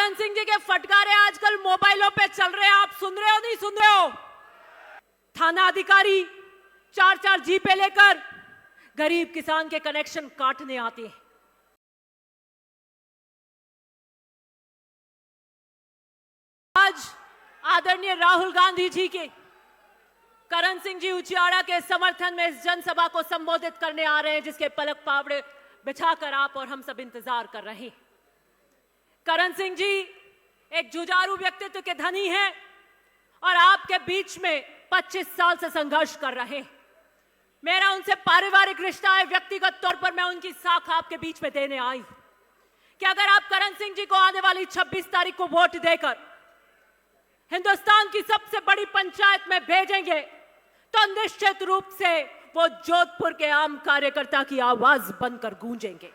करण सिंह जी के फटकारे आजकल मोबाइलों पे चल रहे हैं, आप सुन रहे हो नहीं सुन रहे हो? थाना अधिकारी 4-4 जीपे लेकर गरीब किसान के कनेक्शन काटने आते हैं। आज आदरणीय राहुल गांधी जी के करण सिंह जी उचियाड़ा के समर्थन में इस जनसभा को संबोधित करने आ रहे हैं, जिसके पलक पावड़े बिछाकर आप और हम सब इंतजार कर रहे हैं। करण सिंह जी एक जुझारू व्यक्तित्व के धनी हैं और आपके बीच में 25 साल से संघर्ष कर रहे हैं। मेरा उनसे पारिवारिक रिश्ता है, व्यक्तिगत तौर पर मैं उनकी साख आपके बीच में देने आई कि अगर आप करण सिंह जी को आने वाली 26 तारीख को वोट देकर हिंदुस्तान की सबसे बड़ी पंचायत में भेजेंगे तो निश्चित रूप से वो जोधपुर के आम कार्यकर्ता की आवाज बनकर गूंजेंगे।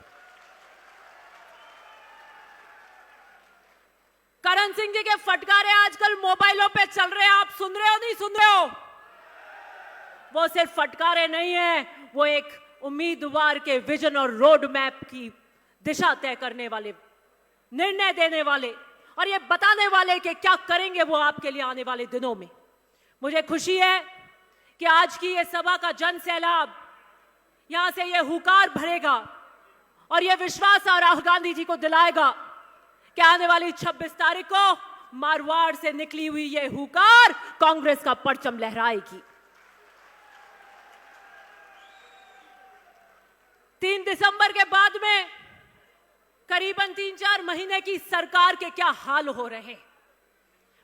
करण सिंह जी के फटकारे आजकल मोबाइलों पे चल रहे हैं, आप सुन रहे हो नहीं सुन रहे हो? वो सिर्फ फटकारे नहीं है, वो एक उम्मीदवार के विजन और रोड मैप की दिशा तय करने वाले, निर्णय देने वाले और ये बताने वाले कि क्या करेंगे वो आपके लिए आने वाले दिनों में। मुझे खुशी है कि आज की ये सभा का जन सैलाब यहां से ये हुकार भरेगा और ये विश्वास और राहुल गांधी जी को दिलाएगा कि आने वाली 26 तारीख को मारवाड़ से निकली हुई ये हुकार कांग्रेस का परचम लहराएगी। 3 दिसंबर के बाद में करीबन 3-4 महीने की सरकार के क्या हाल हो रहे हैं।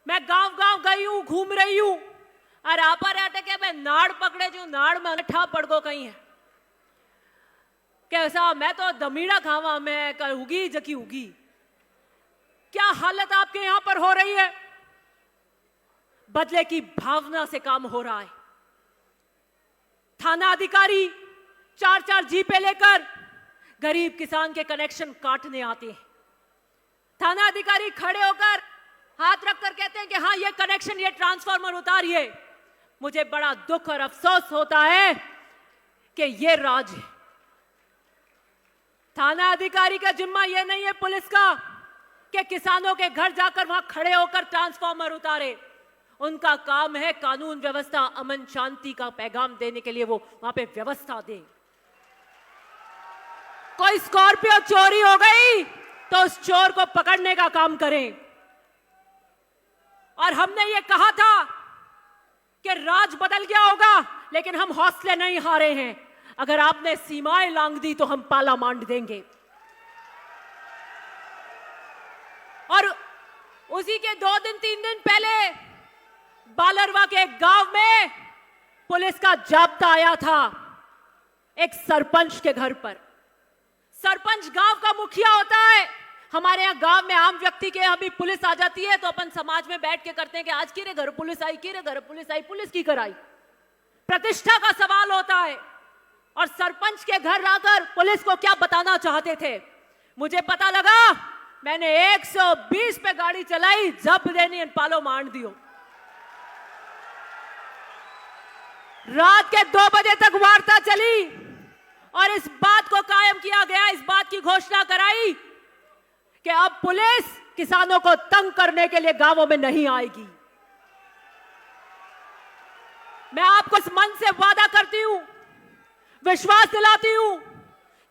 मैं गांव-गांव गई हूं, घूम रही हूं और आपा रहते के मैं नाड़ पकड़े जो नाड़ में अठा पड़ गो कहीं है कैसा, मैं तो दमीड़ा खावा में उगी जकी उगी। क्या हालत आपके यहां पर हो रही है? बदले की भावना से काम हो रहा है। थाना अधिकारी 4-4 जीपे लेकर गरीब किसान के कनेक्शन काटने आते हैं। थाना अधिकारी खड़े होकर हाथ रखकर कहते हैं कि हाँ ये कनेक्शन, ये ट्रांसफार्मर उतारिए। मुझे बड़ा दुख और अफसोस होता है कि ये राज है। थाना अधिकारी का जिम्मा ये नहीं है पुलिस का कि किसानों के घर जाकर वहां खड़े होकर ट्रांसफार्मर उतारे। उनका काम है कानून व्यवस्था, अमन शांति का पैगाम देने के लिए वो वहां पे व्यवस्था दे। कोई स्कॉर्पियो चोरी हो गई तो उस चोर को पकड़ने का काम करें। और हमने ये कहा था कि राज बदल गया होगा, लेकिन हम हौसले नहीं हारे हैं। अगर आपने सीमाएं लांघ दी तो हम पाला मांड देंगे। और उसी के 2-3 दिन पहले बालरवा के एक गांव में पुलिस का जाब्ता आया था एक सरपंच के घर पर। सरपंच गांव का मुखिया होता है। हमारे यहाँ गांव में आम व्यक्ति के अभी पुलिस आ जाती है तो अपन समाज में बैठ के करते हैं कि आज किरे घर पुलिस आई, किरे घर पुलिस आई, पुलिस की कराई। प्रतिष्ठा का सवाल होता है। और सरपंच के घर आकर पुलिस को क्या बताना चाहते थे? मुझे पता लगा, मैंने 120 पे गाड़ी चलाई, जब देनी पालो मांड दियो। रात के 2 बजे तक वार्ता चली और इस बात को कायम किया गया, इस बात की घोषणा कराई कि अब पुलिस किसानों को तंग करने के लिए गांवों में नहीं आएगी। मैं आपको इस मन से वादा करती हूं, विश्वास दिलाती हूं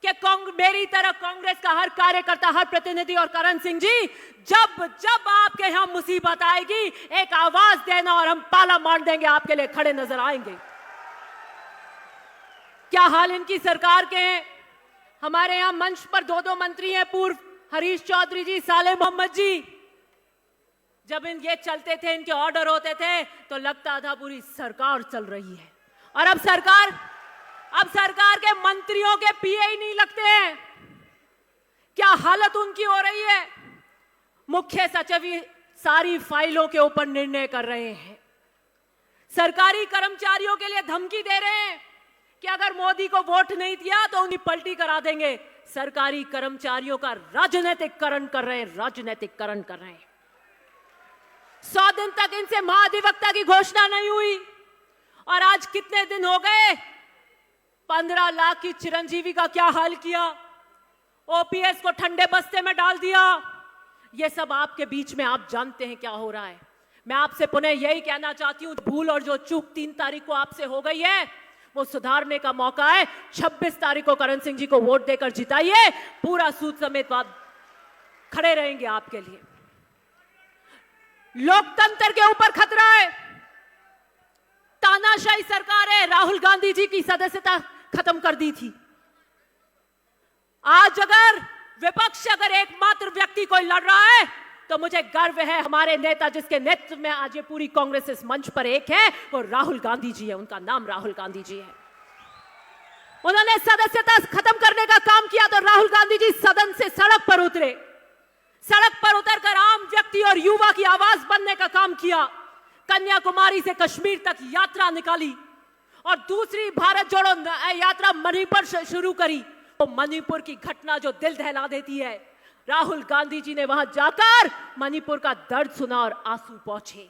कि मेरी तरह कांग्रेस का हर कार्यकर्ता, हर प्रतिनिधि और करण सिंह जी जब जब आपके यहां मुसीबत आएगी एक आवाज देना और हम पाला मार देंगे, आपके लिए खड़े नजर आएंगे। क्या हाल इनकी सरकार के हैं? हमारे यहां मंच पर 2 मंत्री हैं पूर्व, हरीश चौधरी जी, साले मोहम्मद जी। जब ये चलते थे, इनके ऑर्डर होते थे तो लगता था पूरी सरकार चल रही है। और अब सरकार के मंत्रियों के पीए ही नहीं लगते हैं। क्या हालत उनकी हो रही है? मुख्य सचिव सारी फाइलों के ऊपर निर्णय कर रहे हैं। सरकारी कर्मचारियों के लिए धमकी दे रहे हैं कि अगर मोदी को वोट नहीं दिया तो उन्हें पलटी करा देंगे। सरकारी कर्मचारियों का राजनीतिकरण कर रहे हैं, राजनीतिकरण कर रहे हैं। 100 दिन तक इनसे महाधिवक्ता की घोषणा नहीं हुई और आज कितने दिन हो गए? 15 लाख की चिरंजीवी का क्या हाल किया? ओपीएस को ठंडे बस्ते में डाल दिया। ये सब आपके बीच में आप जानते हैं क्या हो रहा है। मैं आपसे पुनः यही कहना चाहती हूं, भूल और जो चूक 3 तारीख को आपसे हो गई है वो सुधारने का मौका है। 26 तारीख को करण सिंह जी को वोट देकर जिताइए, पूरा सूद समेत आप खड़े रहेंगे आपके लिए। लोकतंत्र के ऊपर खतरा है, तानाशाही सरकार है। राहुल गांधी जी की सदस्यता खत्म कर दी थी। आज अगर विपक्ष अगर एकमात्र व्यक्ति कोई लड़ रहा है तो मुझे गर्व है, हमारे नेता जिसके नेतृत्व में आज ये पूरी कांग्रेस इस मंच पर एक है, वो राहुल गांधी जी है। उनका नाम राहुल गांधी जी है। उन्होंने सदस्यता खत्म करने का काम किया तो राहुल गांधी जी सदन से सड़क पर उतरे, सड़क पर उतरकर आम व्यक्ति और युवा की आवाज बनने का काम किया। कन्याकुमारी से कश्मीर तक यात्रा निकाली और दूसरी भारत जोड़ो यात्रा मणिपुर से शुरू करी। तो मणिपुर की घटना जो दिल दहला देती है, राहुल गांधी जी ने वहां जाकर मणिपुर का दर्द सुना और आंसू पहुंचे।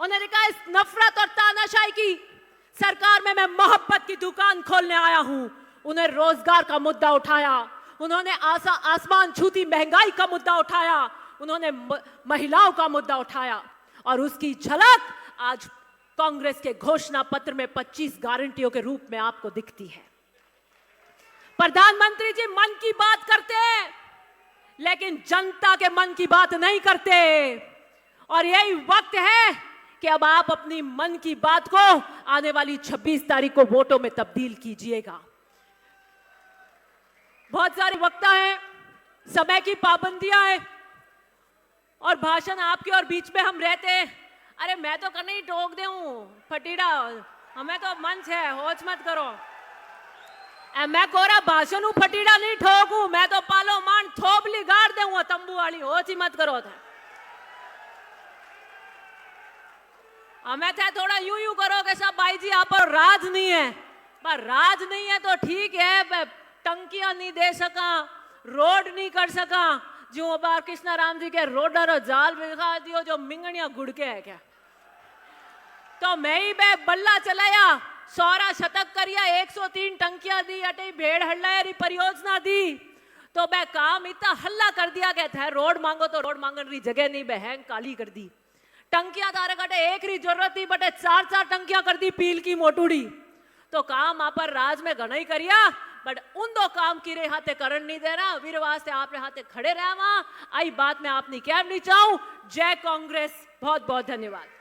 उन्होंने कहा इस नफरत और तानाशाही की सरकार में मैं मोहब्बत की दुकान खोलने आया हूं। उन्हें रोजगार का मुद्दा उठाया, उन्होंने आसमान छूती महंगाई का मुद्दा उठाया, उन्होंने महिलाओं का मुद्दा उठाया और उसकी झलक आज कांग्रेस के घोषणा पत्र में 25 गारंटियों के रूप में आपको दिखती है। प्रधानमंत्री जी मन की बात करते हैं लेकिन जनता के मन की बात नहीं करते और यही वक्त है कि अब आप अपनी मन की बात को आने वाली 26 तारीख को वोटों में तब्दील कीजिएगा। बहुत सारे वक्ता हैं, समय की पाबंदियां हैं और भाषण आपके और बीच में हम रहते हैं। अरे मैं तो करने ही टोक दे फटीड़ा, हमें तो मंच है, होच मत करो। मैं कोरा भाषण हूं, फटीड़ा नहीं ठोकू, मैं तो पालो मान थोपली गाड़ दे तंबू वाली, होच ही मत करो था। हमें थे थोड़ा यूं यूं करो कि सब भाई जी यहाँ पर राज नहीं है, पर राज नहीं है तो ठीक है, टंकियां नहीं दे सका, रोड नहीं कर सका, जो बार कृष्णा राम जी के रोडर जाल बिखा दियो जो मिंगनिया गुड़के है क्या। तो मैं ही बे बल्ला चलाया, 16 शतक करिया, 103 टंकियां दी, अटे भेड़ हल्ला परियोजना दी, तो बे काम इतना हल्ला कर दिया कहता है रोड मांगो तो रोड मांगने की जगह नहीं, बे हैंग काली कर दी। टंकियां तारे कटे एक री जरूरत थी बटे 4 टंकियां कर दी पील की मोटूड़ी। तो काम आप पर राज में घना ही करिया, बट उन दो काम की रे हाथे करण नहीं दे रहा, वीर वास्ते आप रे हाथे खड़े रहे वहां आई बात में आप नहीं कह नहीं चाहूं। जय कांग्रेस, बहुत बहुत धन्यवाद।